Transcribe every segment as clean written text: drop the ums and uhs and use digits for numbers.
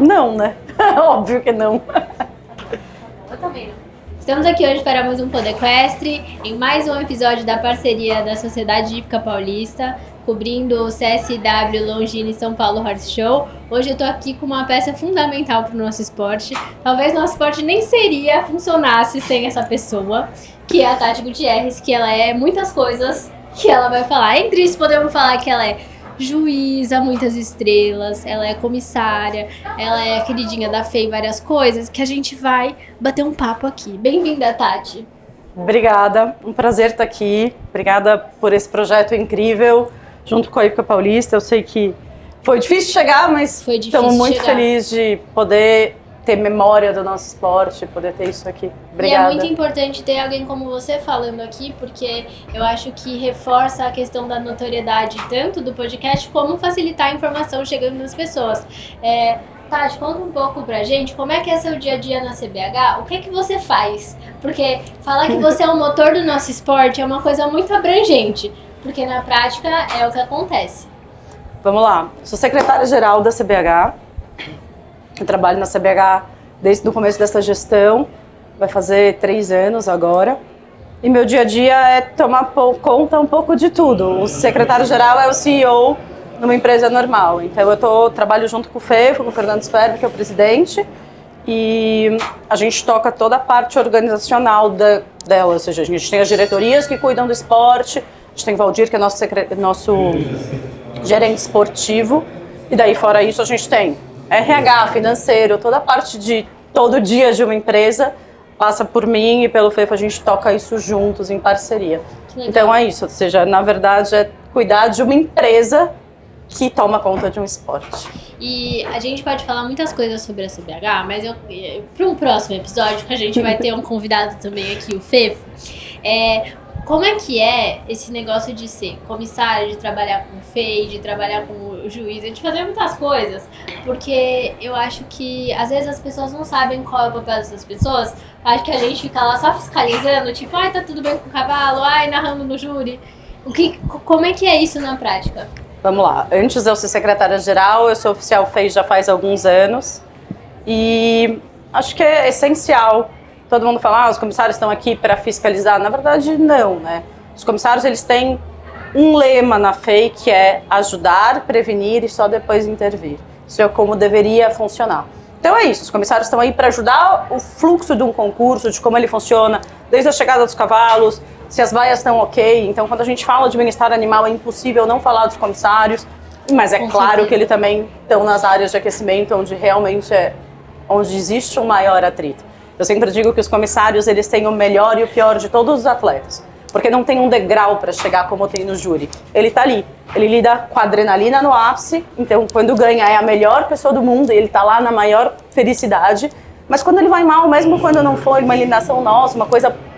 Não, né? Óbvio que não. Eu também não. Estamos aqui hoje para mais um Pod Equestre, em mais um episódio da parceria da Sociedade Hípica Paulista, cobrindo o CSW Longines São Paulo Horse Show. Hoje eu tô aqui com uma peça fundamental para o nosso esporte. Talvez nosso esporte nem funcionasse sem essa pessoa, que é a Tati Gutierrez, que ela é muitas coisas que ela vai falar. Entre isso, podemos falar que ela é juíza, muitas estrelas, ela é comissária, ela é queridinha da FEI, várias coisas que a gente vai bater um papo aqui. Bem-vinda, Tati. Obrigada, um prazer estar aqui. Obrigada por esse projeto incrível, junto com a Hípica Paulista. Eu sei que foi difícil chegar, mas estamos muito felizes de poder ter memória do nosso esporte, poder ter isso aqui. Obrigada. E é muito importante ter alguém como você falando aqui, porque eu acho que reforça a questão da notoriedade tanto do podcast, como facilitar a informação chegando nas pessoas. Tati, conta um pouco pra gente como é que é seu dia a dia na CBH, o que é que você faz? Porque falar que você é o motor do nosso esporte é uma coisa muito abrangente, porque na prática é o que acontece. Vamos lá, sou secretária-geral da CBH, eu trabalho na CBH desde o começo dessa gestão, vai fazer 3 anos agora, e meu dia a dia é tomar conta um pouco de tudo. O secretário-geral é o CEO numa empresa normal, então eu trabalho junto com o FEFO, com o Fernando Sferber, que é o presidente, e a gente toca toda a parte organizacional dela, ou seja, a gente tem as diretorias que cuidam do esporte, a gente tem o Valdir, que é nosso gerente esportivo, e daí fora isso a gente tem RH, financeiro, toda a parte de todo dia de uma empresa passa por mim e pelo FEFO, a gente toca isso juntos, em parceria. Então é isso, ou seja, na verdade é cuidar de uma empresa que toma conta de um esporte. E a gente pode falar muitas coisas sobre a CBH, mas para um próximo episódio, que a gente vai ter um convidado também aqui, o FEFO, como é que é esse negócio de ser comissário, de trabalhar com FEI, de trabalhar com o juiz, de fazer muitas coisas? Porque eu acho que às vezes as pessoas não sabem qual é o papel dessas pessoas. Acho que a gente fica lá só fiscalizando, tipo, ai, tá tudo bem com o cavalo, ai, narrando no júri. Como é que é isso na prática? Vamos lá, antes de eu ser secretária-geral, eu sou oficial FEI já faz alguns anos e acho que é essencial. Todo mundo fala, os comissários estão aqui para fiscalizar. Na verdade, não, né? Os comissários, eles têm um lema na FEI que é ajudar, prevenir e só depois intervir. Isso é como deveria funcionar. Então é isso, os comissários estão aí para ajudar o fluxo de um concurso, de como ele funciona, desde a chegada dos cavalos, se as vaias estão ok. Então, quando a gente fala de bem-estar animal, é impossível não falar dos comissários, mas é claro que eles também estão nas áreas de aquecimento, onde realmente onde existe um maior atrito. Eu sempre digo que os comissários, eles têm o melhor e o pior de todos os atletas, porque não tem um degrau para chegar como tem no júri. Ele tá ali, ele lida com a adrenalina no ápice, então quando ganha é a melhor pessoa do mundo, ele tá lá na maior felicidade, mas quando ele vai mal, mesmo quando não foi uma eliminação nossa,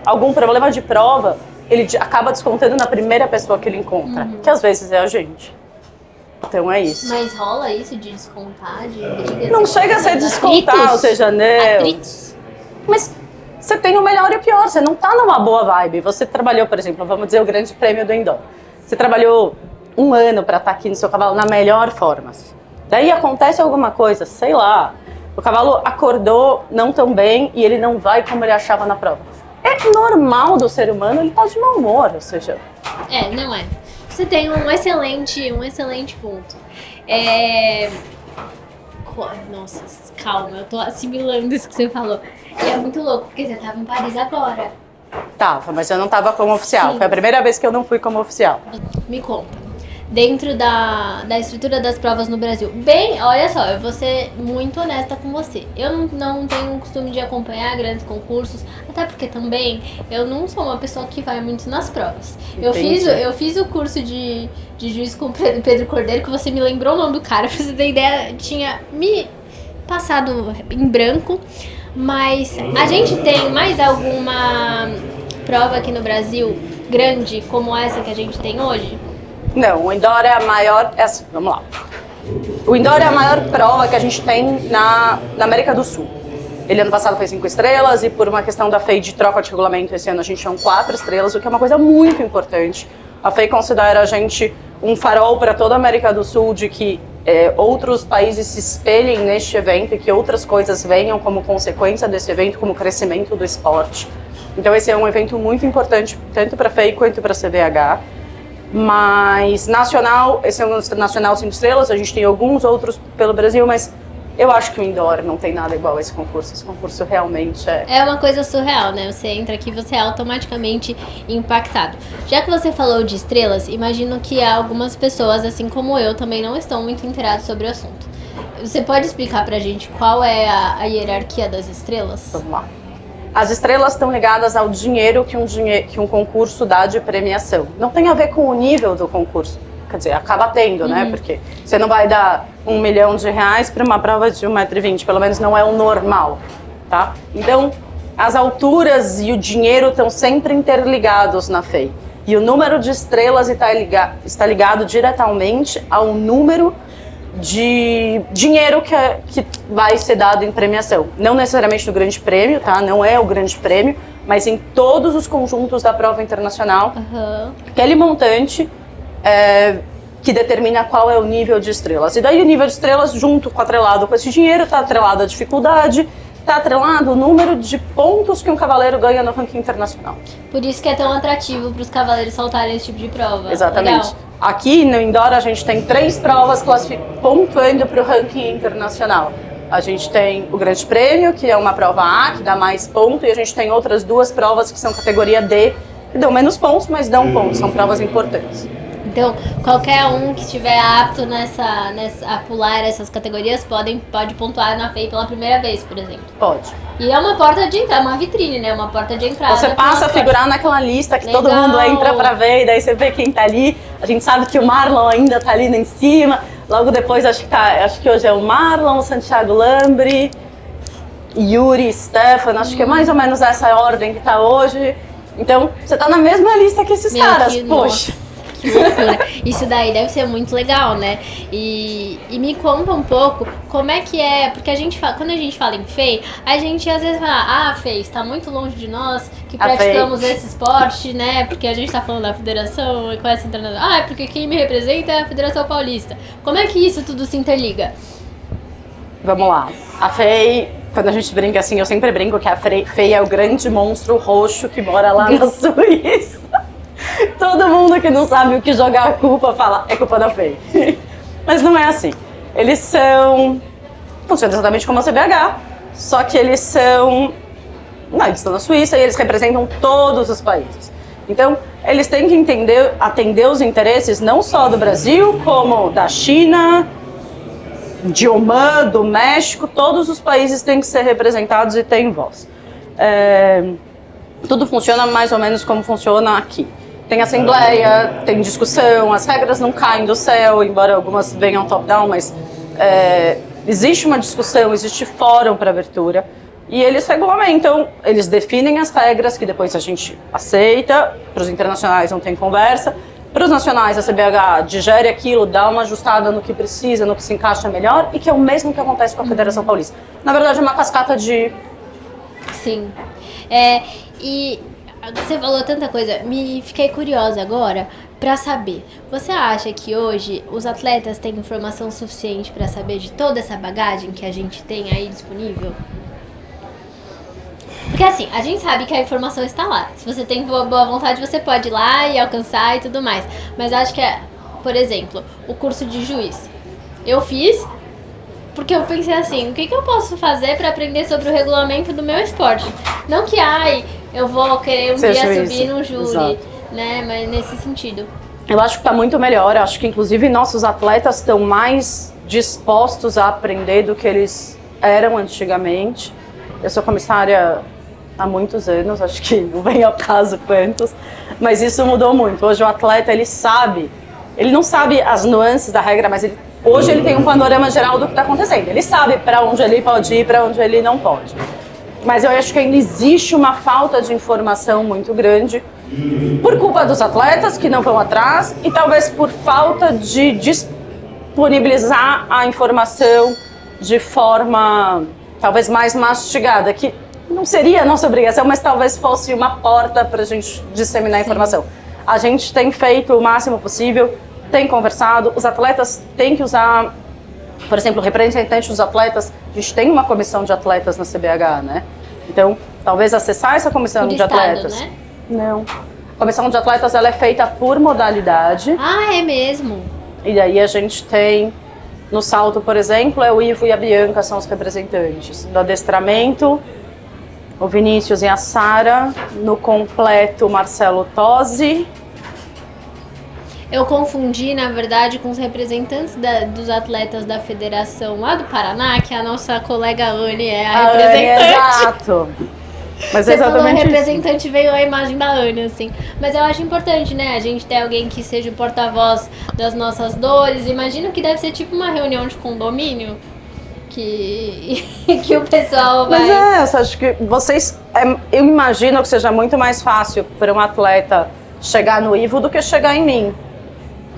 algum problema de prova, ele acaba descontando na primeira pessoa que ele encontra, que às vezes é a gente. Então é isso. Mas rola isso de descontar, de brigas? Não chega a ser descontar, atritos? Ou seja, atritos. Mas você tem o melhor e o pior, você não tá numa boa vibe. Você trabalhou, por exemplo, vamos dizer, o Grande Prêmio do Indoor. Você trabalhou 1 ano para estar aqui no seu cavalo na melhor forma. Daí acontece alguma coisa, sei lá, o cavalo acordou não tão bem e ele não vai como ele achava na prova. É normal do ser humano, ele tá de mau humor, ou seja... não é. Você tem um excelente ponto. Nossa, calma, eu tô assimilando isso que você falou. E é muito louco, porque você tava em Paris agora. Tava, mas eu não tava como oficial. Sim. Foi a primeira vez que eu não fui como oficial. Me conta. Dentro da estrutura das provas no Brasil. Olha só, eu vou ser muito honesta com você. Eu não tenho o costume de acompanhar grandes concursos, até porque também eu não sou uma pessoa que vai muito nas provas. Eu fiz o curso de juiz com Pedro Cordeiro, que você me lembrou o nome do cara, pra você ter ideia, tinha me passado em branco. Mas a gente tem mais alguma prova aqui no Brasil grande como essa que a gente tem hoje? Não, o indoor é a maior... vamos lá. O indoor é a maior prova que a gente tem na América do Sul. Ele ano passado foi 5 estrelas e por uma questão da FEI de troca de regulamento, esse ano a gente tinha 4 estrelas, o que é uma coisa muito importante. A FEI considera a gente um farol para toda a América do Sul de que outros países se espelhem neste evento e que outras coisas venham como consequência desse evento, como crescimento do esporte. Então esse é um evento muito importante, tanto para a FEI quanto para a CBH. Mas nacional, esse é um nacional 5 estrelas, a gente tem alguns outros pelo Brasil, mas eu acho que o indoor não tem nada igual a esse concurso. Esse concurso realmente é... É uma coisa surreal, né? Você entra aqui, você é automaticamente impactado. Já que você falou de estrelas, imagino que algumas pessoas, assim como eu, também não estão muito inteiradas sobre o assunto. Você pode explicar pra gente qual é a hierarquia das estrelas? Vamos lá. As estrelas estão ligadas ao dinheiro que um concurso dá de premiação. Não tem a ver com o nível do concurso. Quer dizer, acaba tendo, né? Porque você não vai dar R$1 milhão para uma prova de 1,20 m, pelo menos não é o normal, tá? Então, as alturas e o dinheiro estão sempre interligados na FEI. E o número de estrelas está ligado diretamente ao número de dinheiro que vai ser dado em premiação. Não necessariamente no grande prêmio, tá? Não é o grande prêmio, mas em todos os conjuntos da prova internacional. Aquele montante que determina qual é o nível de estrelas. E daí o nível de estrelas, atrelado com esse dinheiro, está atrelado a dificuldade, está atrelado o número de pontos que um cavaleiro ganha no ranking internacional. Por isso que é tão atrativo para os cavaleiros saltarem esse tipo de prova. Exatamente. Legal. Aqui no indoor a gente tem 3 provas pontuando para o ranking internacional. A gente tem o Grande Prêmio, que é uma prova A, que dá mais ponto, e a gente tem outras 2 provas que são categoria D, que dão menos pontos, mas dão pontos, são provas importantes. Então, qualquer um que estiver apto a pular essas categorias pode pontuar na FEI pela primeira vez, por exemplo. Pode. E é uma porta de entrada, uma vitrine, né? Uma porta de entrada. Você passa a figurar naquela lista que Legal. Todo mundo entra pra ver, e daí você vê quem tá ali. A gente sabe que o Marlon ainda tá ali em cima. Logo depois, acho que hoje é o Marlon, o Santiago Lambri, Yuri, Stefano. Acho que é mais ou menos essa ordem que tá hoje. Então, você tá na mesma lista que esses caras. Poxa. Que loucura. Isso daí deve ser muito legal, né? E me conta um pouco como é que é, porque quando a gente fala em FEI, a gente às vezes fala, FEI está muito longe de nós, que praticamos esse esporte, né? Porque a gente tá falando da Federação Equestre Internacional. Porque quem me representa é a Federação Paulista. Como é que isso tudo se interliga? Vamos lá. A FEI, quando a gente brinca assim, eu sempre brinco que a FEI é o grande monstro roxo que mora lá na Suíça. Todo mundo que não sabe o que jogar a culpa fala, é culpa da FEI. Mas não é assim. Eles funcionam exatamente como a CBH, só que eles estão na Suíça e eles representam todos os países. Então, eles têm que atender os interesses não só do Brasil, como da China, de Omã, do México. Todos os países têm que ser representados e têm voz. Tudo funciona mais ou menos como funciona aqui. Tem assembleia, tem discussão, as regras não caem do céu, embora algumas venham top-down, mas existe uma discussão, existe fórum para abertura, e eles regulamentam, eles definem as regras que depois a gente aceita, para os internacionais não tem conversa, para os nacionais a CBH digere aquilo, dá uma ajustada no que precisa, no que se encaixa melhor, e que é o mesmo que acontece com a Federação Paulista. Na verdade é uma cascata de... Sim. E você falou tanta coisa, fiquei curiosa agora pra saber. Você acha que hoje os atletas têm informação suficiente pra saber de toda essa bagagem que a gente tem aí disponível? Porque assim, a gente sabe que a informação está lá. Se você tem boa vontade, você pode ir lá e alcançar e tudo mais. Mas eu acho que por exemplo, o curso de juiz. Eu fiz porque eu pensei assim, o que eu posso fazer pra aprender sobre o regulamento do meu esporte? Não que, eu vou querer dia subir no júri, né? Mas nesse sentido. Eu acho que está muito melhor. Eu acho que, inclusive, nossos atletas estão mais dispostos a aprender do que eles eram antigamente. Eu sou comissária há muitos anos, acho que não vem ao caso quantos, mas isso mudou muito. Hoje o atleta, ele não sabe as nuances da regra, mas hoje ele tem um panorama geral do que está acontecendo. Ele sabe para onde ele pode ir, para onde ele não pode. Mas eu acho que ainda existe uma falta de informação muito grande por culpa dos atletas que não vão atrás e talvez por falta de disponibilizar a informação de forma talvez mais mastigada, que não seria a nossa obrigação, mas talvez fosse uma porta para a gente disseminar a informação. A gente tem feito o máximo possível, tem conversado, os atletas têm que usar Por exemplo, representante dos atletas, a gente tem uma comissão de atletas na CBH, né? Então, talvez acessar essa comissão de atletas. Né? Não. A comissão de atletas ela é feita por modalidade. Ah, é mesmo? E aí a gente tem, no salto, por exemplo, o Ivo e a Bianca são os representantes. No adestramento, o Vinícius e a Sara. No completo, o Marcelo Tosi. Eu confundi, na verdade, com os representantes dos atletas da federação lá do Paraná, que a nossa colega Anne é a representante. Exato. Mas Você exatamente falou representante, veio a imagem da Anne, assim. Mas eu acho importante, né, a gente ter alguém que seja o porta-voz das nossas dores. Imagino que deve ser tipo uma reunião de condomínio, que o pessoal vai... Mas eu acho que vocês... eu imagino que seja muito mais fácil para um atleta chegar no Ivo do que chegar em mim.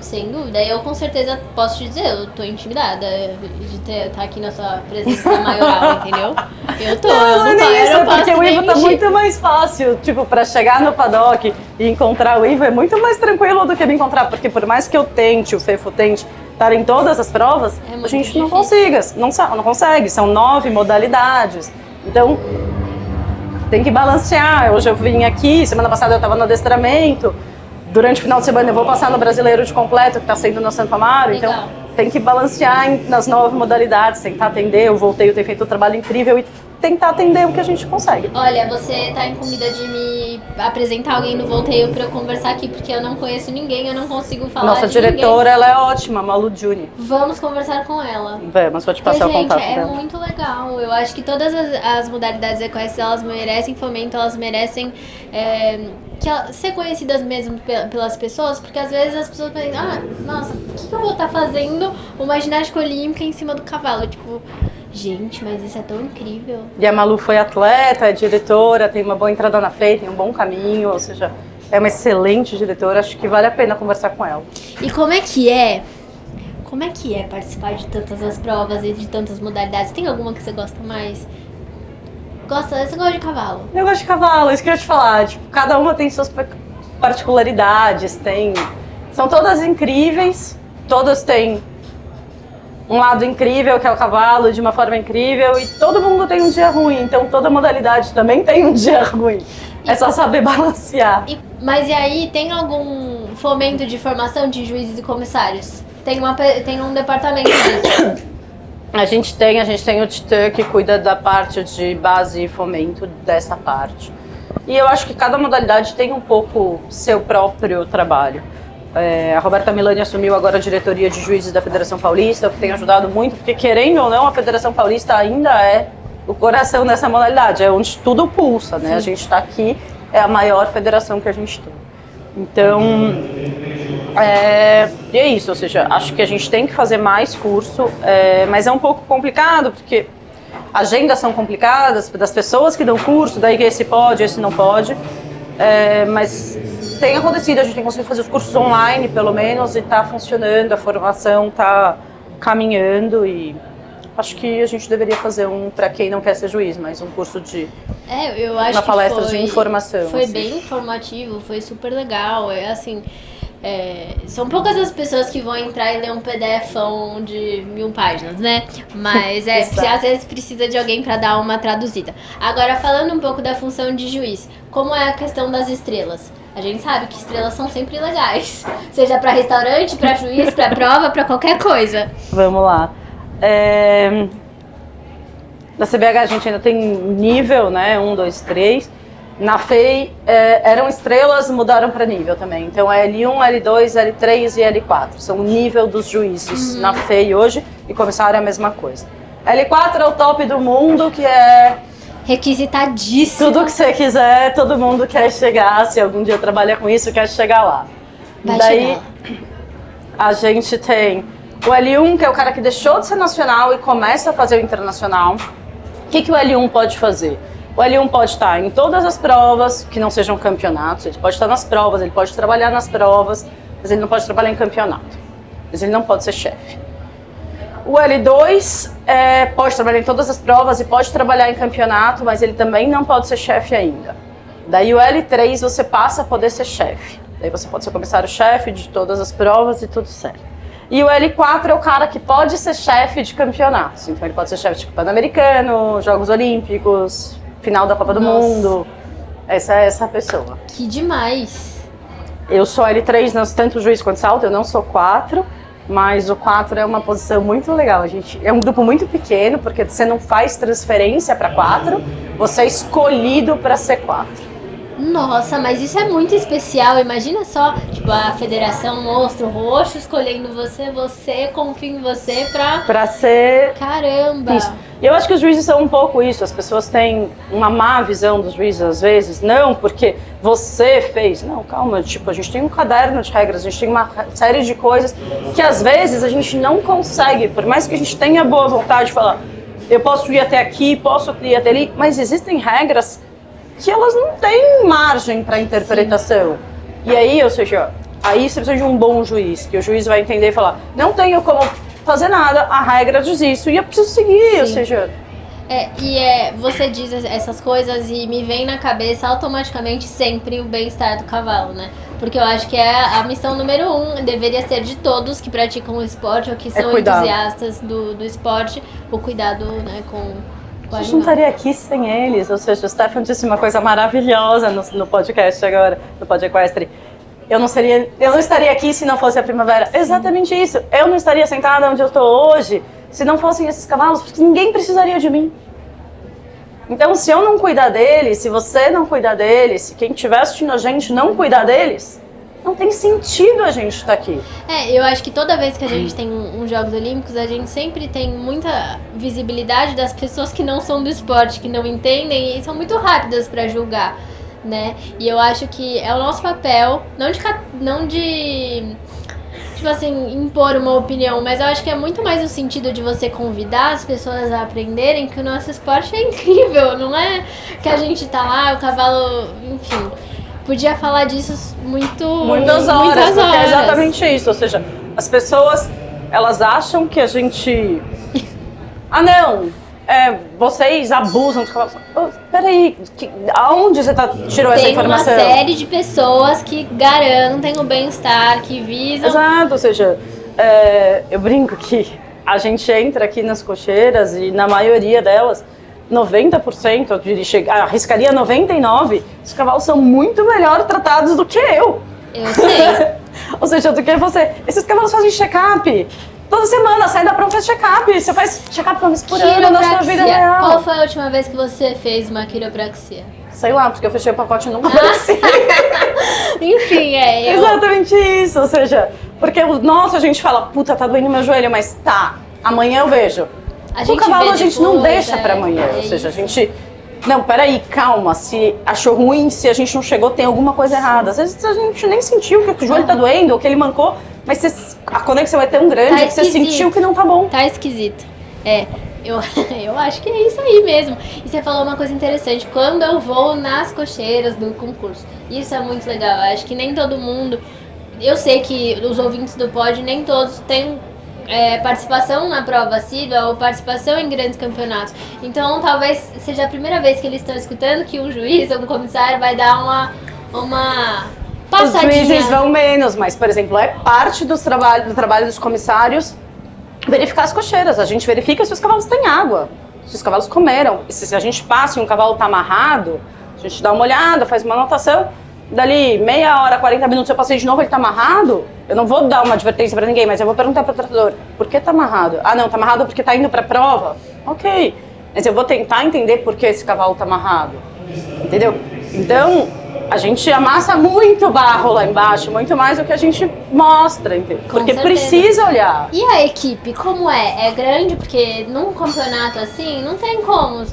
Sem dúvida, eu com certeza posso te dizer, eu tô intimidada de estar aqui na sua presença maioral, entendeu? Eu tô, porque o Ivo tá muito mais fácil, tipo, pra chegar no paddock e encontrar o Ivo é muito mais tranquilo do que me encontrar, porque por mais que eu tente, o Fefo tente, estar em todas as provas, a gente não consegue, são 9 modalidades, então tem que balancear. Hoje eu vim aqui, semana passada eu tava no adestramento, durante o final de semana eu vou passar no Brasileiro de Completo, que está sendo no Santo Amaro. Legal. Então tem que balancear nas 9 modalidades, tentar atender. Eu voltei, eu tenho feito um trabalho incrível e tentar atender o que a gente consegue. Olha, você está incumbida de me apresentar alguém no Volteio para eu conversar aqui, porque eu não conheço ninguém, eu não consigo falar Nossa de diretora, ela é ótima, Malu Juni. Vamos conversar com ela. Vamos, vou te passar o contato é dela. muito legal. Eu acho que todas as modalidades equestres, elas merecem fomento, elas merecem ser conhecidas mesmo pelas pessoas, porque às vezes as pessoas pensam, nossa, o que eu vou estar fazendo uma ginástica olímpica em cima do cavalo? Tipo, gente, mas isso é tão incrível. E a Malu foi atleta, é diretora, tem uma boa entrada na FEI, tem um bom caminho, ou seja, é uma excelente diretora, acho que vale a pena conversar com ela. E como é que é? Como é que é participar de tantas as provas e de tantas modalidades? Tem alguma que você gosta mais? Você gosta de cavalo? Eu gosto de cavalo, isso que eu ia te falar. Tipo, cada uma tem suas particularidades, são todas incríveis, todas têm um lado incrível, que é o cavalo, de uma forma incrível, e todo mundo tem um dia ruim, então toda modalidade também tem um dia ruim. É só saber balancear. Mas e aí, tem algum fomento de formação de juízes e comissários? Tem um departamento disso? A gente tem o Titã que cuida da parte de base e fomento dessa parte. E eu acho que cada modalidade tem um pouco seu próprio trabalho. A Roberta Milani assumiu agora a diretoria de juízes da Federação Paulista, o que tem ajudado muito, porque querendo ou não, a Federação Paulista ainda é o coração dessa modalidade, é onde tudo pulsa, né? Sim. A gente está aqui, é a maior federação que a gente tem. Então, e é isso, ou seja, acho que a gente tem que fazer mais curso, mas é um pouco complicado, porque agendas são complicadas, das pessoas que dão curso, daí que esse pode, esse não pode, mas tem acontecido, a gente tem conseguido fazer os cursos online, pelo menos, e está funcionando, a formação está caminhando, e acho que a gente deveria fazer para quem não quer ser juiz, mas um curso de eu acho uma palestra de informação. Foi assim. Bem informativo, foi super legal. São poucas as pessoas que vão entrar e ler um PDFão de 1000 páginas, né? Mas às vezes precisa de alguém para dar uma traduzida. Agora, falando um pouco da função de juiz, como é a questão das estrelas? A gente sabe que estrelas são sempre legais, seja para restaurante, para juiz, para prova, para qualquer coisa. Vamos lá. Na CBH a gente ainda tem nível, né? 1, 2, 3. Na FEI eram estrelas, mudaram para nível também. Então é L1, L2, L3 e L4. São o nível dos juízes na FEI hoje, e comissário é a mesma coisa. L4 é o top do mundo, que é requisitadíssimo. Tudo que você quiser, todo mundo quer chegar. Se algum dia trabalha com isso, quer chegar lá. Daí a gente tem o L1, que é o cara que deixou de ser nacional e começa a fazer o internacional. O que o L1 pode fazer? O L1 pode estar em todas as provas que não sejam campeonatos, ele pode estar nas provas, ele pode trabalhar nas provas, mas ele não pode trabalhar em campeonato. Mas ele não pode ser chefe. O L2 pode trabalhar em todas as provas e pode trabalhar em campeonato, mas ele também não pode ser chefe ainda. Daí o L3 você passa a poder ser chefe. Daí você pode ser comissário-chefe de todas as provas e tudo certo. E o L4 é o cara que pode ser chefe de campeonatos. Então ele pode ser chefe de Pan-Americano, Jogos Olímpicos, final da Copa do Mundo. Essa é essa pessoa. Que demais! Eu sou L3, tanto juiz quanto salto, eu não sou 4. Mas o 4 é uma posição muito legal. É um grupo muito pequeno, porque você não faz transferência para 4, você é escolhido para ser 4. Nossa, mas isso é muito especial. Imagina só, tipo, a Federação Monstro Roxo escolhendo você confia em você pra ser... Caramba! Isso. E eu acho que os juízes são um pouco isso. As pessoas têm uma má visão dos juízes às vezes. Não, porque você fez. Não, calma. Tipo, a gente tem um caderno de regras, a gente tem uma série de coisas que às vezes a gente não consegue, por mais que a gente tenha boa vontade de falar, eu posso ir até aqui, posso ir até ali, mas existem regras que elas não têm margem para interpretação. Sim. E aí, ou seja, aí você precisa de um bom juiz, que o juiz vai entender e falar, não tenho como fazer nada, a regra diz isso, e eu preciso seguir, Sim. ou seja... Você diz essas coisas e me vem na cabeça automaticamente sempre o bem-estar do cavalo, né? Porque eu acho que é a missão número 1, deveria ser de todos que praticam o esporte ou que são entusiastas do esporte, o cuidado, né, com a gente não estaria aqui sem eles, ou seja, o Stefan disse uma coisa maravilhosa no podcast agora, no podcast. Eu não estaria aqui se não fosse a primavera. Sim. Exatamente isso. Eu não estaria sentada onde eu estou hoje se não fossem esses cavalos, porque ninguém precisaria de mim. Então, se eu não cuidar deles, se você não cuidar deles, se quem estiver assistindo a gente não cuidar deles, não tem sentido a gente estar aqui. Eu acho que toda vez que a gente tem uns Jogos Olímpicos, a gente sempre tem muita visibilidade das pessoas que não são do esporte, que não entendem e são muito rápidas para julgar, né? E eu acho que é o nosso papel, não de tipo assim, impor uma opinião, mas eu acho que é muito mais o sentido de você convidar as pessoas a aprenderem que o nosso esporte é incrível, não é que a gente tá lá, o cavalo, enfim... Podia falar disso muitas horas. Porque é exatamente isso. Ou seja, as pessoas, elas acham que a gente... vocês abusam dos cavalos. Peraí, aonde você tirou essa informação? Tem uma série de pessoas que garantem o bem-estar, que visam... Exato, ou seja, eu brinco que a gente entra aqui nas cocheiras e na maioria delas... 90%, eu arriscaria 99%, os cavalos são muito melhor tratados do que eu. Eu sei. Ou seja, do que você. Esses cavalos fazem check-up. Toda semana, sai da prova, faz check-up. Você faz check-up uma vez por ano na sua vida real. Qual foi a última vez que você fez uma quiropraxia? Sei lá, porque eu fechei o pacote e nunca apareci. Enfim, Exatamente isso, ou seja, porque a gente fala, puta, tá doendo meu joelho, mas tá, amanhã eu vejo. O cavalo a gente não deixa pra amanhã, ou seja, a gente... Não, peraí, calma, se achou ruim, se a gente não chegou, tem alguma coisa errada. Às vezes a gente nem sentiu que o joelho tá doendo ou que ele mancou, mas a conexão é tão grande que você sentiu que não tá bom. Tá esquisito. Eu acho que é isso aí mesmo. E você falou uma coisa interessante, quando eu vou nas cocheiras do concurso, isso é muito legal, eu acho que nem todo mundo... Eu sei que os ouvintes do pod, nem todos têm... participação na prova assídua ou participação em grandes campeonatos. Então, talvez seja a primeira vez que eles estão escutando que um juiz ou um comissário vai dar uma passadinha. Os juízes vão menos, mas, por exemplo, é parte do trabalho dos comissários verificar as cocheiras. A gente verifica se os cavalos têm água, se os cavalos comeram. E se a gente passa e um cavalo está amarrado, a gente dá uma olhada, faz uma anotação. Dali meia hora, 40 minutos, eu passei de novo, ele tá amarrado. Eu não vou dar uma advertência pra ninguém, mas eu vou perguntar pro tratador, por que tá amarrado? Ah, não, tá amarrado porque tá indo pra prova. Ok, mas eu vou tentar entender por que esse cavalo tá amarrado. Entendeu? Então, a gente amassa muito barro lá embaixo, muito mais do que a gente mostra, entendeu? Porque precisa olhar. E a equipe, como é? É grande? Porque num campeonato assim, não tem como...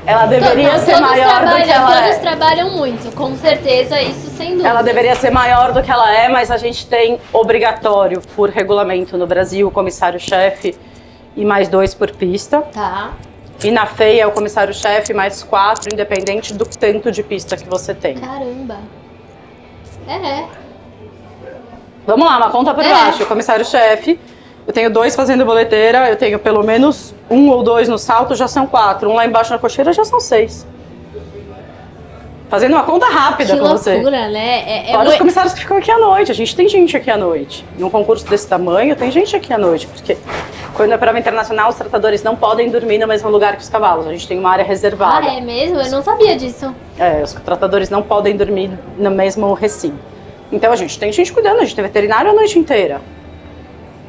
Ela deveria ser maior do que ela é. Todos trabalham muito, com certeza, isso sem dúvida. Ela deveria ser maior do que ela é, mas a gente tem obrigatório, por regulamento no Brasil, o comissário-chefe e mais 2 por pista. Tá. E na FEI é o comissário-chefe mais 4, independente do tanto de pista que você tem. Caramba. Vamos lá, uma conta por baixo. O comissário-chefe... Eu tenho 2 fazendo boleteira, eu tenho pelo menos 1 ou 2 no salto, já são 4. 1 lá embaixo na cocheira já são 6. Fazendo uma conta rápida Que com você. loucura, né? Fora os comissários que ficam aqui à noite. A gente tem gente aqui à noite. Num concurso desse tamanho, tem gente aqui à noite. Porque quando é prova internacional, os tratadores não podem dormir no mesmo lugar que os cavalos. A gente tem uma área reservada. Ah, é mesmo? Eu não sabia disso. Os tratadores não podem dormir no mesmo recinto. Então a gente tem gente cuidando, a gente tem veterinário a noite inteira.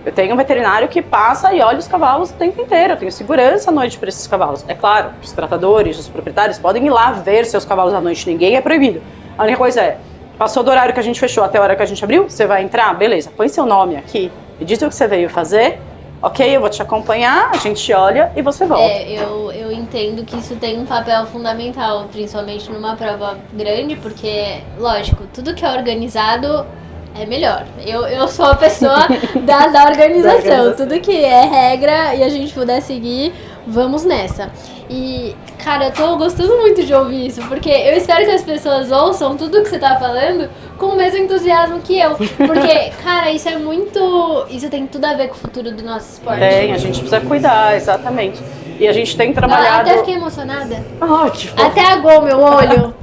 Eu tenho um veterinário que passa e olha os cavalos o tempo inteiro. Eu tenho segurança à noite para esses cavalos. É claro, os tratadores, os proprietários podem ir lá ver seus cavalos à noite. Ninguém é proibido. A única coisa é, passou do horário que a gente fechou até a hora que a gente abriu, você vai entrar? Beleza, põe seu nome aqui e diz o que você veio fazer. Ok, eu vou te acompanhar, a gente olha e você volta. Eu entendo que isso tem um papel fundamental, principalmente numa prova grande, porque, lógico, tudo que é organizado é melhor. Eu sou a pessoa da organização. Tudo que é regra e a gente puder seguir, vamos nessa. E, cara, eu tô gostando muito de ouvir isso, porque eu espero que as pessoas ouçam tudo que você tá falando com o mesmo entusiasmo que eu. Porque, cara, isso é muito... Isso tem tudo a ver com o futuro do nosso esporte. Tem, a gente precisa cuidar, exatamente. E a gente tem trabalhado... Eu até fiquei emocionada. Oh, que fofo. Até agou meu olho.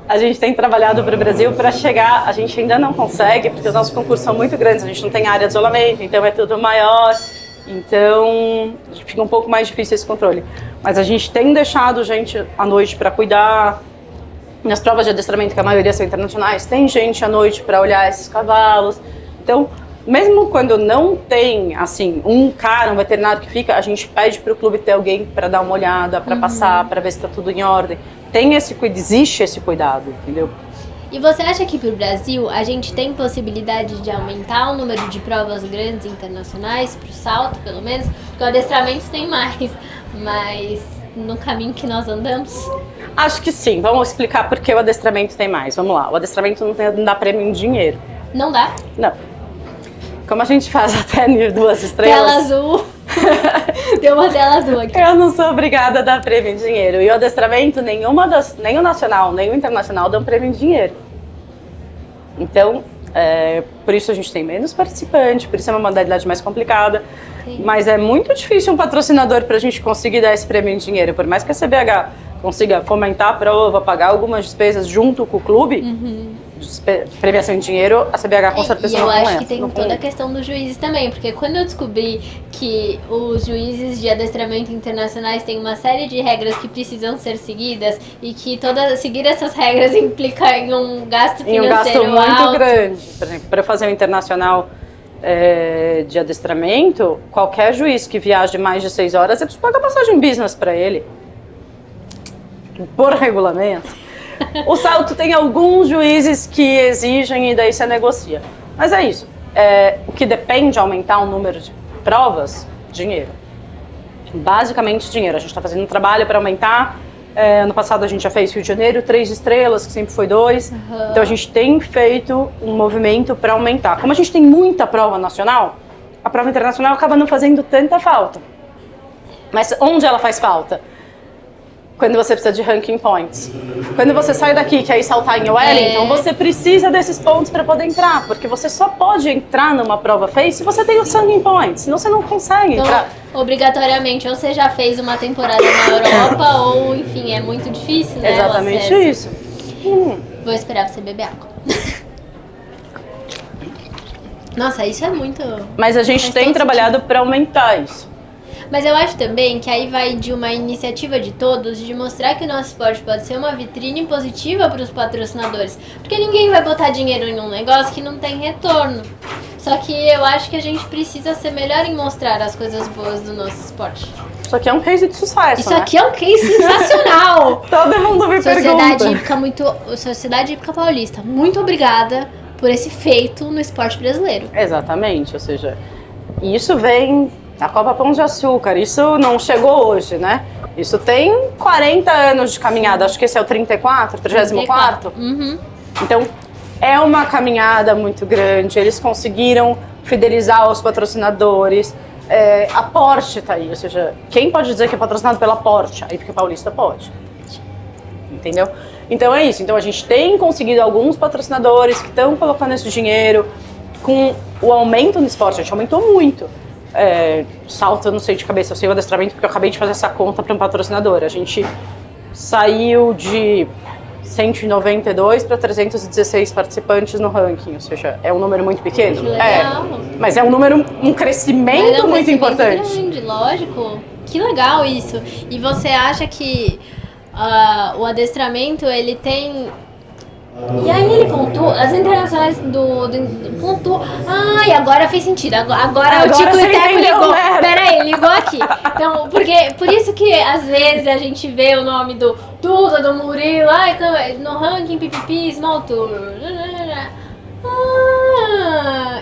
A gente tem trabalhado para o Brasil para chegar, a gente ainda não consegue, porque os nossos concursos são muito grandes, a gente não tem área de isolamento, então é tudo maior, então fica um pouco mais difícil esse controle. Mas a gente tem deixado gente à noite para cuidar, nas provas de adestramento, que a maioria são internacionais, tem gente à noite para olhar esses cavalos. Então, mesmo quando não tem, assim, um veterinário que fica, a gente pede para o clube ter alguém para dar uma olhada, para passar, para ver se está tudo em ordem. Existe esse cuidado, entendeu? E você acha que para o Brasil a gente tem possibilidade de aumentar o número de provas grandes internacionais, para o salto pelo menos? Porque o adestramento tem mais, mas no caminho que nós andamos? Acho que sim. Vamos explicar por que o adestramento tem mais. Vamos lá. O adestramento não dá prêmio em dinheiro. Não dá? Não. Como a gente faz até nível 2 estrelas... Tela azul. Deu uma tela azul aqui. Eu não sou obrigada a dar prêmio em dinheiro. E o adestramento, nem o nacional, nem o internacional dão prêmio em dinheiro. Então, por isso a gente tem menos participante, por isso é uma modalidade mais complicada. Sim. Mas é muito difícil um patrocinador para a gente conseguir dar esse prêmio em dinheiro. Por mais que a CBH consiga fomentar a prova, pagar algumas despesas junto com o clube, premiação em dinheiro, a CBH com certeza não entra. E eu acho que tem toda a questão dos juízes também, porque quando eu descobri que os juízes de adestramento internacionais têm uma série de regras que precisam ser seguidas e que seguir essas regras implica em um gasto financeiro muito alto. Grande. Por exemplo, para fazer um internacional de adestramento, qualquer juiz que viaje mais de 6 horas, você precisa pagar passagem business para ele. Por regulamento. O salto tem alguns juízes que exigem e daí você negocia. Mas é isso. O que depende de aumentar o número de provas? Dinheiro. Basicamente dinheiro. A gente está fazendo um trabalho para aumentar. Ano passado a gente já fez Rio de Janeiro, 3 estrelas, que sempre foi 2. Então a gente tem feito um movimento para aumentar. Como a gente tem muita prova nacional, a prova internacional acaba não fazendo tanta falta. Mas onde ela faz falta? Quando você precisa de ranking points. Quando você sai daqui e quer ir saltar em Wellington, você precisa desses pontos para poder entrar, porque você só pode entrar numa prova FACE se você tem os ranking points, senão você não consegue entrar. Obrigatoriamente, ou você já fez uma temporada na Europa, ou enfim, é muito difícil, né? Exatamente isso. Vou esperar você beber água. Nossa, isso é muito... Mas a gente tem trabalhado para aumentar isso. Mas eu acho também que aí vai de uma iniciativa de todos de mostrar que o nosso esporte pode ser uma vitrine positiva para os patrocinadores. Porque ninguém vai botar dinheiro em um negócio que não tem retorno. Só que eu acho que a gente precisa ser melhor em mostrar as coisas boas do nosso esporte. Isso aqui é um case de sucesso, Isso aqui é um case sensacional! Todo mundo me pergunta. Sociedade Hípica Paulista, muito obrigada por esse feito no esporte brasileiro. Exatamente, ou seja, isso vem... A Copa Pão de Açúcar, isso não chegou hoje, né? Isso tem 40 anos de caminhada, acho que esse é o 34? Então, é uma caminhada muito grande, eles conseguiram fidelizar os patrocinadores, a Porsche tá aí, ou seja, quem pode dizer que é patrocinado pela Porsche? A Hípica Paulista pode, entendeu? Então é isso, então a gente tem conseguido alguns patrocinadores que estão colocando esse dinheiro com o aumento no esporte, a gente aumentou muito. Salto, eu não sei de cabeça, eu sei o adestramento porque eu acabei de fazer essa conta para um patrocinador. A gente saiu de 192 para 316 participantes no ranking, ou seja, é um número muito pequeno. Que legal. Mas é um crescimento muito importante. Grande, lógico. Que legal isso. E você acha que o adestramento, ele tem... E aí ele pontua, as internacionais do pontua. Ai, agora fez sentido. Agora o Tico e o Teco ligou. Peraí, ligou aqui. Então, por isso que às vezes a gente vê o nome do Duda, do Murilo, no ranking pipipi, small tour.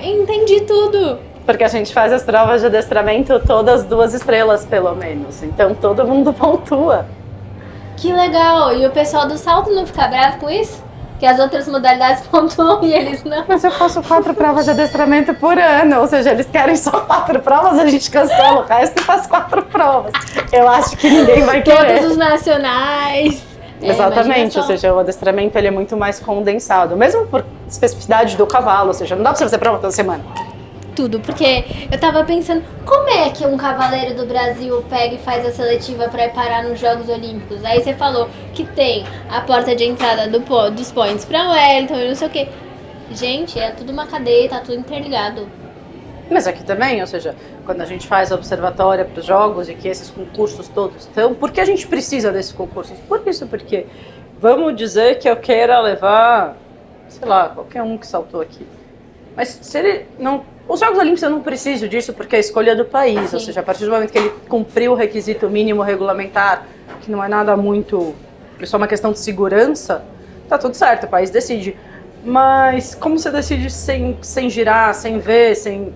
Entendi tudo. Porque a gente faz as provas de adestramento todas 2 estrelas, pelo menos. Então todo mundo pontua. Que legal. E o pessoal do salto não fica bravo com isso? Que as outras modalidades pontuam e eles não. Mas eu faço 4 provas de adestramento por ano, ou seja, eles querem só 4 provas, a gente cancela o resto e faz 4 provas. Eu acho que ninguém vai querer. Todos os nacionais. Exatamente, ou seja, o adestramento ele é muito mais condensado, mesmo por especificidade do cavalo, ou seja, não dá pra você fazer prova toda semana. Tudo, porque eu tava pensando, como é que um cavaleiro do Brasil pega e faz a seletiva pra ir parar nos Jogos Olímpicos? Aí você falou que tem a porta de entrada dos points pra Wellington e não sei o que. Gente, é tudo uma cadeia, tá tudo interligado. Mas aqui também, ou seja, quando a gente faz a observatória para os jogos e que esses concursos todos estão, por que a gente precisa desses concursos? Por isso, porque vamos dizer que eu queira levar, sei lá, qualquer um que saltou aqui. Mas se ele não... Os Jogos Olímpicos eu não preciso disso porque é a escolha do país, ou seja, a partir do momento que ele cumpriu o requisito mínimo regulamentar, que não é nada muito, é só uma questão de segurança, tá tudo certo, o país decide. Mas como você decide sem girar, sem ver, sem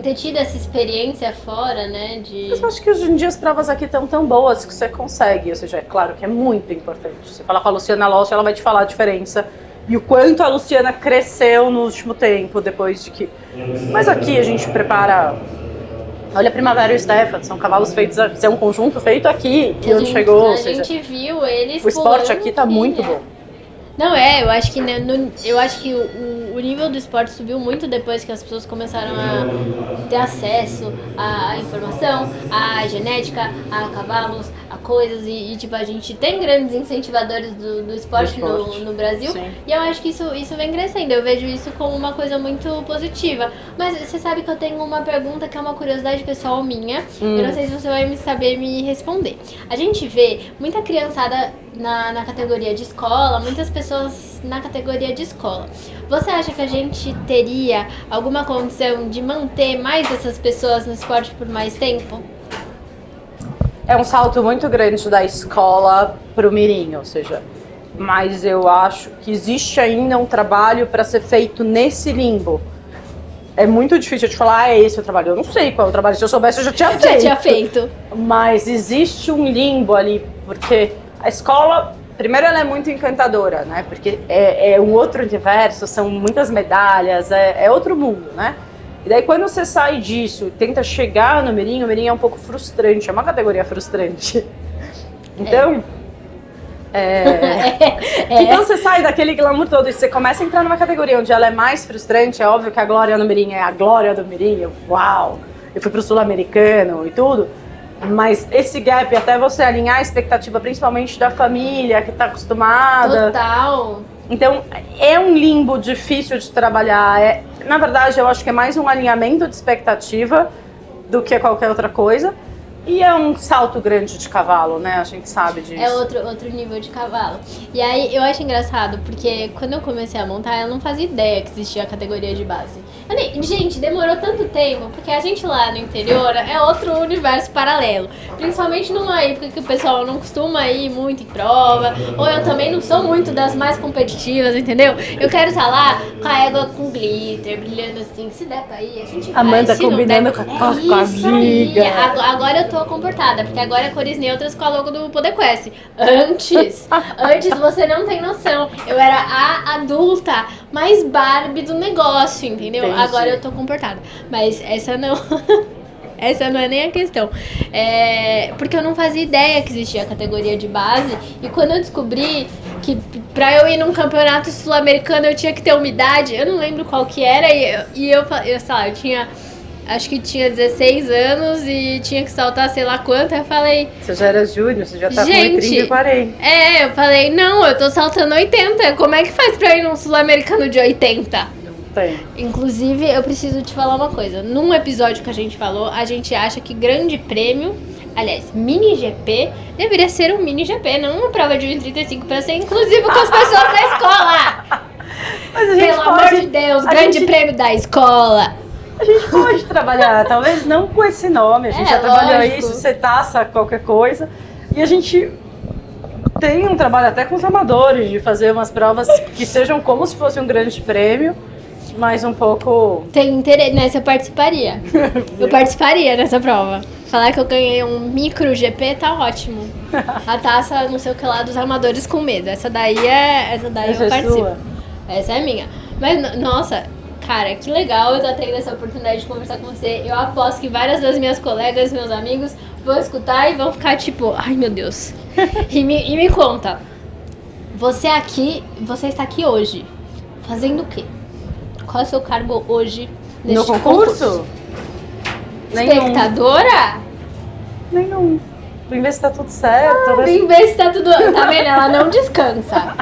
ter tido essa experiência fora, né? Mas eu acho que hoje em dia as provas aqui estão tão boas que você consegue, ou seja, é claro que é muito importante. Você falar com a Luciana Lossi, ela vai te falar a diferença e o quanto a Luciana cresceu no último tempo, depois de que... Mas aqui a gente prepara... Olha a Primavera e o Stefan, são cavalos feitos... É um conjunto feito aqui, que onde chegou, ou seja... A gente viu eles... O esporte aqui tá muito bom. Não, eu acho que, o nível do esporte subiu muito depois que as pessoas começaram a ter acesso à informação, à genética, a cavalos, a coisas e tipo, a gente tem grandes incentivadores do esporte no Brasil. Sim. E eu acho que isso vem crescendo, eu vejo isso como uma coisa muito positiva. Mas você sabe que eu tenho uma pergunta que é uma curiosidade pessoal minha, eu não sei se você vai saber me responder. A gente vê muita criançada na categoria de escola, muitas pessoas na categoria de escola. Você acha que a gente teria alguma condição de manter mais essas pessoas no esporte por mais tempo? É um salto muito grande da escola pro mirim, ou seja, mas eu acho que existe ainda um trabalho para ser feito nesse limbo. É muito difícil de falar, é esse o trabalho. Eu não sei qual é o trabalho, se eu soubesse eu já tinha feito. Mas existe um limbo ali, porque a escola, primeiro, ela é muito encantadora, né? Porque é um outro universo, são muitas medalhas, é outro mundo, né? E daí quando você sai disso e tenta chegar no mirim, o mirim é um pouco frustrante, é uma categoria frustrante. Então, então você sai daquele glamour todo e você começa a entrar numa categoria onde ela é mais frustrante, é óbvio que a glória no mirim é a glória do mirim, uau! Eu fui pro sul-americano e tudo. Mas esse gap, até você alinhar a expectativa, principalmente da família, que tá acostumada... Total! Então, é um limbo difícil de trabalhar. Na verdade, eu acho que é mais um alinhamento de expectativa do que qualquer outra coisa. E é um salto grande de cavalo, né? A gente sabe disso. É outro nível de cavalo. E aí, eu acho engraçado, porque quando eu comecei a montar, eu não fazia ideia que existia a categoria de base. Gente, demorou tanto tempo, porque a gente lá no interior é outro universo paralelo. Principalmente numa época que o pessoal não costuma ir muito em prova, ou eu também não sou muito das mais competitivas, entendeu? Eu quero estar lá com a égua com glitter, brilhando assim. Se der pra ir, a gente vai. Amanda combinando com a amiga. Agora eu tô comportada, porque agora é cores neutras com a logo do PoderQuest. Antes você não tem noção. Eu era a adulta mais Barbie do negócio, entendeu? Entendi. Agora eu tô comportada. Mas essa não. Essa não é nem a questão. Porque eu não fazia ideia que existia a categoria de base. E quando eu descobri que pra eu ir num campeonato sul-americano eu tinha que ter uma idade, eu não lembro qual que era. E eu sei lá, eu tinha acho que tinha 16 anos e tinha que saltar sei lá quanto. Aí eu falei... Você já era júnior, você já tá com Gente, 30 e 40. eu falei, não, eu tô saltando 80. Como é que faz pra ir num sul-americano de 80? Tem. Inclusive, eu preciso te falar uma coisa. Num episódio que a gente falou, a gente acha que grande prêmio, aliás, mini GP, deveria ser um mini GP, não uma prova de 1,35 para ser inclusivo com as pessoas da escola. Mas a gente Pelo amor de Deus, grande prêmio da escola. A gente pode trabalhar, talvez não com esse nome, a gente já trabalhou lógico. isso, você taça qualquer coisa. E a gente tem um trabalho até com os amadores, de fazer umas provas que sejam como se fosse um grande prêmio, mas um pouco... Tem interesse, nessa eu participaria. Eu participaria nessa prova. Falar que eu ganhei um micro GP tá ótimo. A taça, não sei o que lá, dos amadores com medo. Essa daí Essa eu é participo. sua? Essa é minha. Mas, nossa, cara, que legal eu estar tendo essa oportunidade de conversar com você. Eu aposto que várias das minhas colegas, meus amigos, vão escutar e vão ficar tipo, ai meu Deus. E me conta, você está aqui hoje, fazendo o quê? Qual é o seu cargo hoje neste No concurso? Nenhum. Espectadora? Nenhum. Vem ver se tá tudo certo. Vem ver se tá tudo... Tá vendo? Ela não descansa.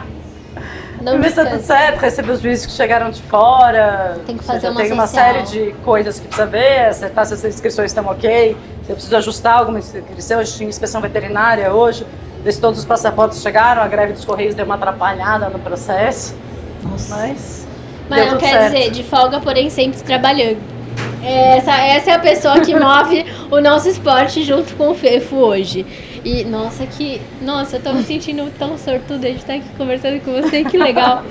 Não Vem ver se tá tudo certo, receber os juízes que chegaram de fora. Tem que fazer Você uma tem uma social. série de coisas que precisa ver, acertar se as inscrições estão ok, se eu preciso ajustar alguma inscrição, a gente tinha inspeção veterinária hoje, ver se todos os passaportes chegaram, a greve dos Correios deu uma atrapalhada no processo. Nossa. Mas Mas deu não tudo quer certo. dizer, de folga, porém sempre trabalhando. Essa é a pessoa que move o nosso esporte junto com o Fefo hoje. E, nossa, eu tô me sentindo tão sortuda de estar aqui conversando com você, que legal.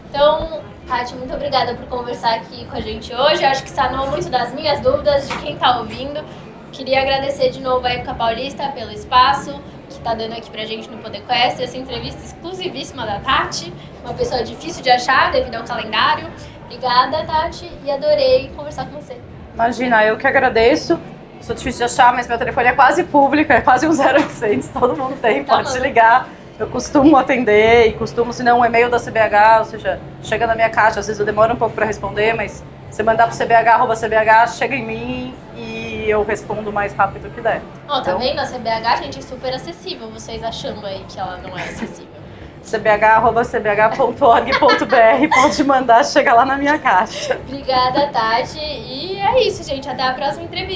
Então, Tati, muito obrigada por conversar aqui com a gente hoje. Eu acho que sanou muito das minhas dúvidas, de quem tá ouvindo. Queria agradecer de novo a Época Paulista pelo espaço que tá dando aqui pra gente no PoderQuest, essa entrevista exclusivíssima da Tati, uma pessoa difícil de achar devido ao calendário. Obrigada, Tati, e adorei conversar com você. Imagina, eu que agradeço. Sou difícil de achar, mas meu telefone é quase público, é quase um 0800, todo mundo tem, pode se ligar. Eu costumo atender e se não, um e-mail da CBH, ou seja, chega na minha caixa, às vezes eu demoro um pouco para responder, mas você mandar pro cbh@cbh, chega em mim e eu respondo o mais rápido que der. Ó, tá vendo? A CBH, gente, é super acessível, vocês achando aí que ela não é acessível. cbh@cbh.org.br, pode mandar, chega lá na minha caixa. Obrigada, Tati, e é isso, gente, até a próxima entrevista.